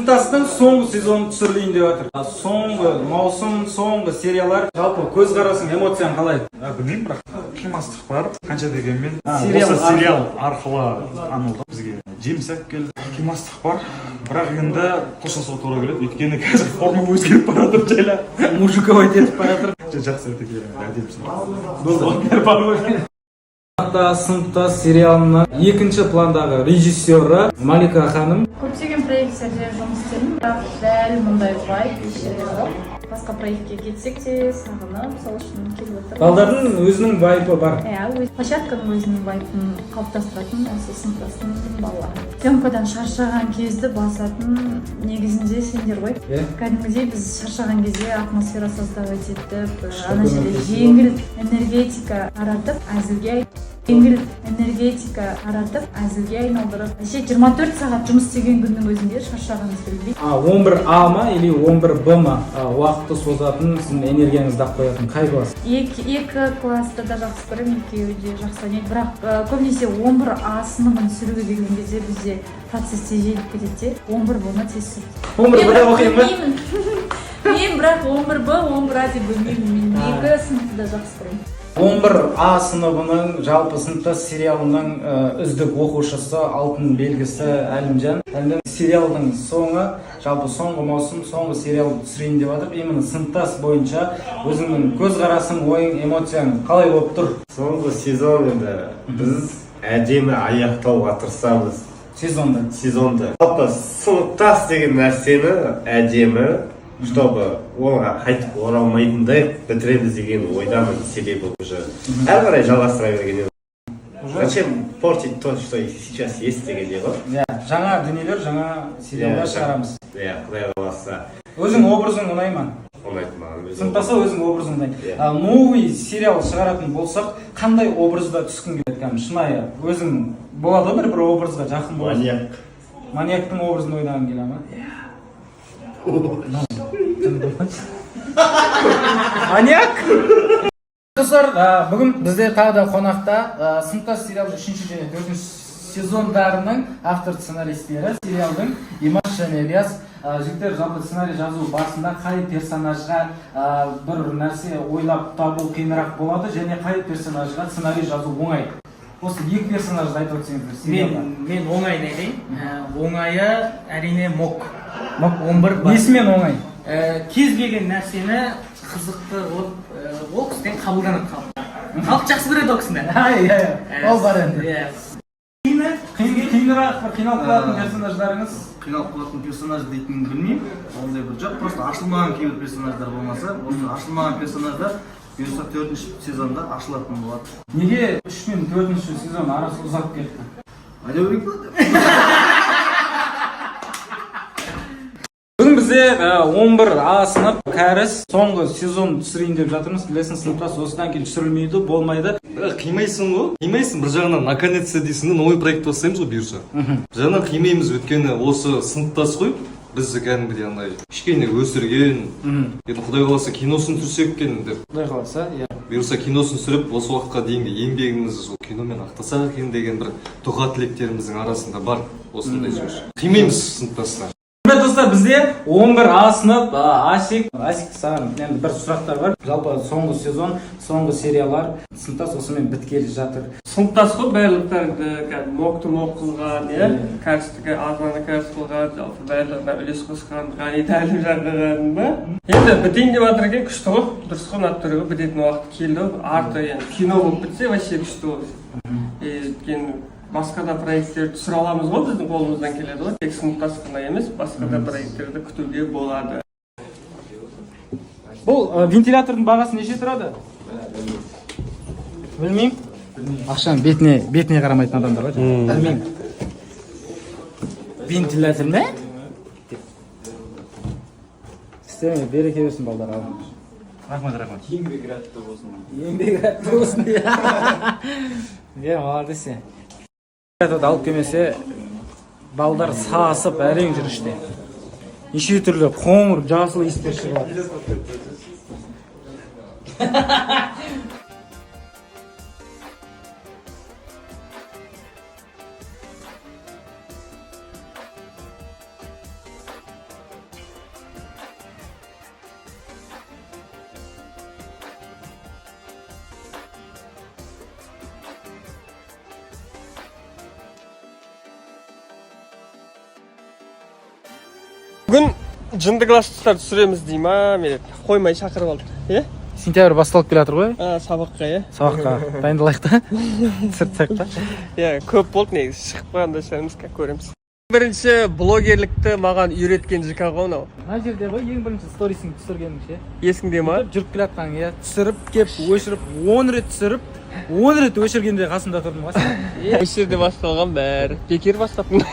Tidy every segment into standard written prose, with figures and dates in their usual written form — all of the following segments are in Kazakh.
Сыныптастың соңғы сезоны түсірілейін деп жатыр. Соңғы маусым, соңғы сериялар, жалпы көзқарасың, эмоцияң қалай? Білмеймін, бірақ қимастық бар. Қанша дегенмен Осы сериал арқылы анылды бізге жеміс алып келді. Қимастық бар, бірақ енді қосылысуға тура келеді. Өйткені қазір форма өзгеріп бара жатыр жайлы. Мужиковать етіп бара жатыр. Жақсы өте келеді, әдемісің. Болды. Сыныптас сериалының екінші пландағы режиссері Малика ханым. Көптеген проекттерде жұмыс істедім, бірақ дәл мұндай вайб ешжерде жоқ. Басқа проектке кетсек те сағынып, сол үшін келіп отырмын. Балдардың өзінің вайбы бар. Площадканың өзінің вайбын қалыптастыратын осы сыныптастың балалары. Съемкадан шаршаған кезді басатын негізінде сендер ғой. Кәдімгідей біз шаршаған кезде атмосфера создавать етіп, ана жерде жеңіл энергетика әзілге айналдырып. 24 сағат жұмыс істеген күннің өзінде шаршағаныңыз келмейді. 11А ма или 11Б ма уақытты созатын, сіздің энергияңызды ақ қоятын қай класс? Екі класты да жақсы көремін, екеуі де жақсы ойнайды. Бірақ көбінесе 11А сыныбын сүруге келген кезде бізде процесс тежеліп кетеді. 11Б-ны тез сүрді. 11Б-да оқимын ба? Мен бірақ 11Б, 11А деп бөлмеймін. Мен екі сыныпты да жақсы көремін. 11А сыныбының жалпы сыныптас сериалының үздік оқушысы, алтын белгісі Әлімжан. Сериалдың соңы, жалпы соңғы маусым, соңғы сериал түсірейін деп жатыр. Именно сыныптас бойынша өзіңнің көзқарасың, ойың, эмоцияң қалай болып тұр? Соңғы сезон енді біз әдемі аяқтауға тырысамыз. Сезонды. Жалпы сыныптас деген нәрсені әдемі, чтобы оңға қайтып оралмайтындай бітіреміз деген ойдамын, себебі уже әрі қарай жалғастыра берген. Зачем портить то, что сейчас есть дегенде ғой? Жаңа дүниелер, жаңа сериалдар шығарамыз. Құдай қаласа. Өзің образың ұнай ма? Ұнайды маған. Сыныптаса өзің образың ұнайды. Новый сериал шығаратын болсақ, қандай образда түскің келеді? Шынайы, өзің болады бір образға жақын болады. Маньяктың образын ойнағың келе ма? Маньяк? Достар, бүгін бізде тағы да қонақта сыныптас сериалдың 3-ші және 4-ші сезондарының автор сценаристері сериалдың Имаш және Ильяс. Жігіттер, жалпы сценарий жазу барысында қай персонажға бір нәрсе ойлап табу қиынырақ болады және қай персонажға сценарий жазу оңай? Осы екі персонажды айтып өтсеңіздер. Мен оңайын айтайын. Оңайы әрине Мок. 11 несімен оңай? Кез келген нәрсені қызықты ол кісіден қабылданып қалды. Халық жақсы көреді ол кісіні. Ол бар енді. Қиынырақ бір қиналып қалатын персонаждарыңыз? Қиналып қалатын персонаж дейтінін білмеймін. Ондай бір жоқ, просто ашылмаған кейбір персонаждар болмаса, осы ашылмаған персонаждар бұйырса 4-ші сезонда ашылатын болады. Неге 3 мен 4-ші сезон арасы ұзап кетті? Айда өрек болады. Бүгін бізде 11А сынып кәріс соңғы сезон түсірейін деп жатырмыз. Білесің, сыныптас осыдан кейін түсірілмейді, болмайды. Қимайсың ғой, қимайсың. Бір жағынан наконец-то дейсің, новый проект бастаймыз ғой бұйырса. Бір жағынан қимаймыз, өйткені осы сыныптас қой. Бізді кәдімгідей андай кішкене өсірген, енді Құдай қаласа киносын түсірсек екен деп. Құдай қаласа, бұйырса киносын түсіріп, осы уақытқа дейінгі еңбегімізді сол киномен ақтасақ екен деген бір дұға тілектеріміздің арасында бар осындай сөз. Қимаймыз сыныптастар. Достар, бізде 11А сынып, Асик саған енді бір сұрақтар бар. Жалпы соңғы сезон, соңғы сериалар сыныптас осымен біткелі жатыр. Сыныптас қой, барлықтарды моқты қылған, кәрістігі ағаны кәріс қылған, жалпы барлығына үлес қосқан, ғани тәлім жағдаған ба? Енді бітейін деп жатыр екен, күшті ғой, дұрыс қой, наттырығы бітетін уақыт келді. Арты кино болып бітсе, вообще күшті ғой. Басқа да проекттер түсіре аламыз ғой, біздің қолымыздан келеді ғой. Тек сыныптас қана емес, басқа да проекттерді күтуге болады. Бұл вентилятордың бағасы неше тұрады? Білмеймін. Ақшаның бетіне қарамайтын адамдар ғой. Білмеймін. Вентилятор ме? Істеме, береке берсін балдар. Рахмат. Еңбек рәтті болсын. Молодец. Алып келмесе, балдар сасып әрең жүріште. Неше түрлі қоңыр, жасыл иістер шығады. Бүгін жындыглаштықтар түсіреміз дей ма, мен қоймай шақырып алды. Сентябрь басталып келе жатыр ғой. Сабаққа, Сабаққа дайындалайық та. Түсіртсек та. Көп болды негізі, шығып қойғанда шығарымыз, көреміз. Бірінші блогерлікті маған үйреткен жика ғой мынау. Мына жерде ғой ең бірінші сторисіңді түсіргенің ше. Есіңде ма? Жүріп келе жатқан түсіріп кеп өшіріп 10 рет түсіріп 10 рет өшіргенде қасында тұрдым ғой. Осы жерде басталған бәрі. Бекер бастаппын.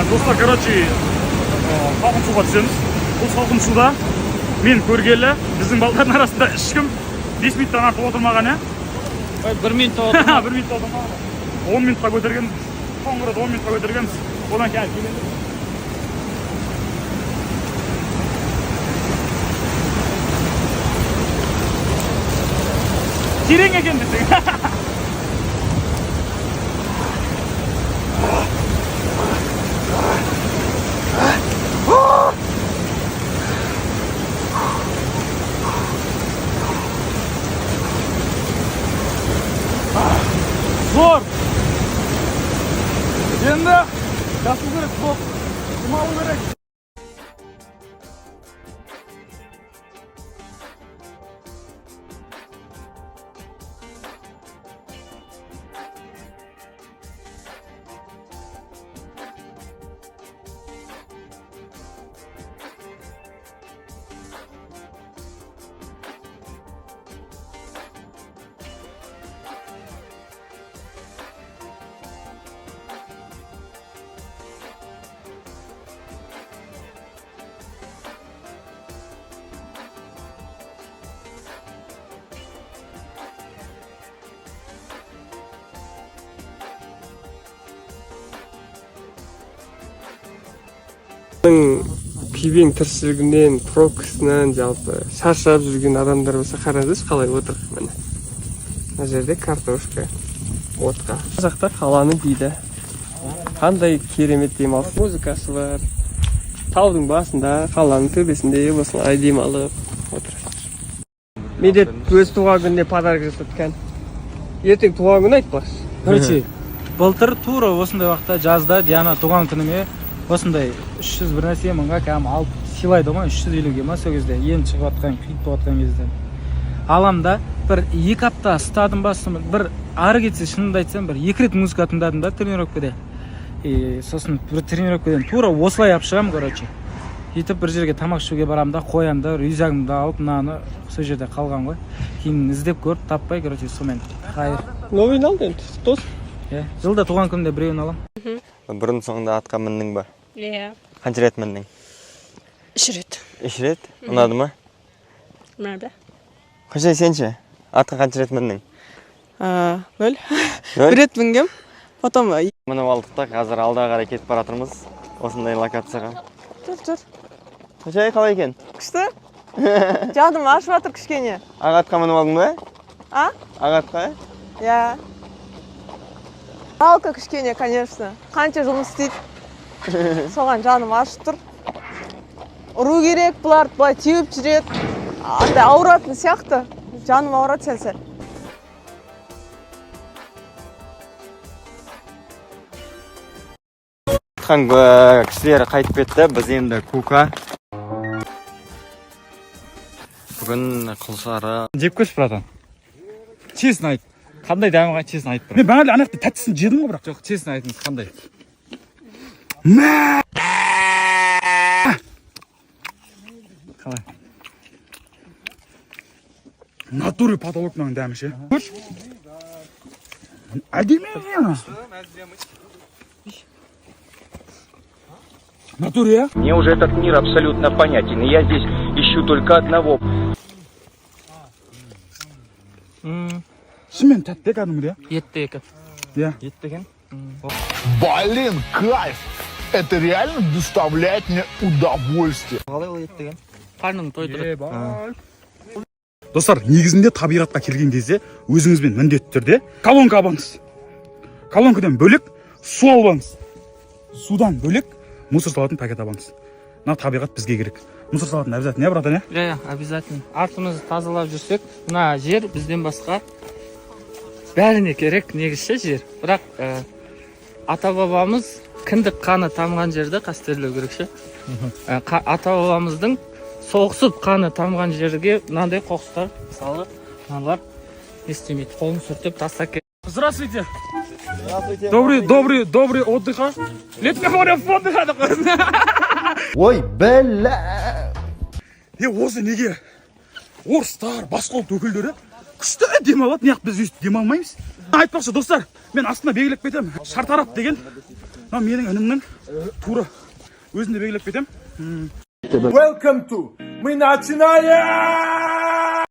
Достар, короче, салқын суға түсеміз. Бұл салқын суда мен көргелі біздің балдардың арасында ешкім 5 минуттан артық отырмаған, 1 минут отырмаған. 1 минут отырмаған. 10 минутқа көтергенбіз. Соңғы рет 10 минутқа көтергенбіз. Одан кейін келеді. Терең екен десең. Zor. Şimdi yapı gerek, çok kumalı gerek. Күйбең тіршілігінен, проксынан жалпы шаршап жүрген адамдар болса қараңызшы қалай отыр. Міне. Мына жерде картошка, отқа. Мына жақта қаланы дейді. Қандай керемет демалыс музыкасы бар. Таудың басында, қаланың төбесінде осылай демалып отырасыз. Медет өз туған күніне подарок жасатқан. Ертең туған күн айтпақшы. Короче, былтыр тура осындай уақытта жазда Диана туған күніме осындай 300 бір нәрсе мыңға кәдімгі алып сыйлайды ғой, 350-ге ма сол кезде ең шығып жатқан, клип болып жатқан кезде. Аламда бір 2 апта ұстадым басым, бір ары кетсе шынымды айтсам, бір 2 рет музыка тыңдадым да тренировкада. Сосын бір тренировкадан тура осылай алып шығамын, короче. Етіп бір жерге тамақ ішуге барамын да, қоямын да, рюкзагымды алып, мынаны сол жерде қалған ғой. Кейін іздеп көріп таппай, короче, сонымен қайыр. Новыйын алды енді, дос. Жылда туған күнде біреуін аламын. Бұрын соңында атқа міндің ба? Иә. Қанша рет міндің? 3 рет. 3 рет? Ұнады ма? Ұнады. Қошай, сен ше? Атқа қанша рет міндің? 0. 1 рет мінгем. Потом Мініп алдық та, қазір алдағы қарай кетіп бара жатырмыз. Осындай локацияға. Тұр. Қошай, қалай екен? Күшті. Жадым ашып жатыр кішкене. Ақ атқа мініп алдың ба? Ақ атқа? Иә. Жалко кішкене, конечно. Қанша жұмыс істейді. Соған жаным ашып тұр. Ұру керек, бұларды былай теуіп жүреді. Андай ауыратын сияқты. Жаным ауырады сәл-сәл. Кісілері қайтып кетті, біз енді Кука. Бүгін құлсары. Жеп көш, братан. Честно айт. Қандай дәміға честно айт, брат. Мен бағана аяқты тәттісін жедім ғой, бірақ. Жоқ, честно айтыңыз, қандай? Қалай? Натуре потолокның дәмі ше. Көш. Әдемі ана. Натуре. Мне уже этот мир абсолютно понятен, и я здесь ищу только одного. шынымен тәтті кәдімгідей. Етті екен. Иә. Етті екен. Блин, кайф! Это реально доставляет мне удовольствие. Қалай ол етті екен? Қарның тойдырып. Достар, негізінде табиғатқа келген кезде өзіңізбен міндетті түрде колонка албаңыз. Колонкадан бөлек су албаңыз. Судан бөлек мусор салатын пакет албаңыз. Мына табиғат бізге керек. Мусор салатын обязательно, братан, иә? Иә, обязательно. Артымызды тазалап жүрсек, мына жер бізден басқа бәріне керек негізі жер. Бірақ ата бабамыз кіндік қаны тамған жерді қастерлеу керек ше. Ата бабамыздың соғысып қаны тамған жерге мынандай қоқыстар, мысалы, мыналар не істемейді, қолын сүртіп тастап кетеді. Здравствуйте. Добрый отдыха. Летний отдыха. Ой, бля! Осы неге орыстар, басқа ұлт өкілдері күшті демалады, неғып біз өйстіп демалмаймыз. Айтпақшы, достар, мен астына белгілеп кетем. Шартарап деген, менің інімнің тура өзінде белгілеп кетем. Welcome to... Мы начинаем!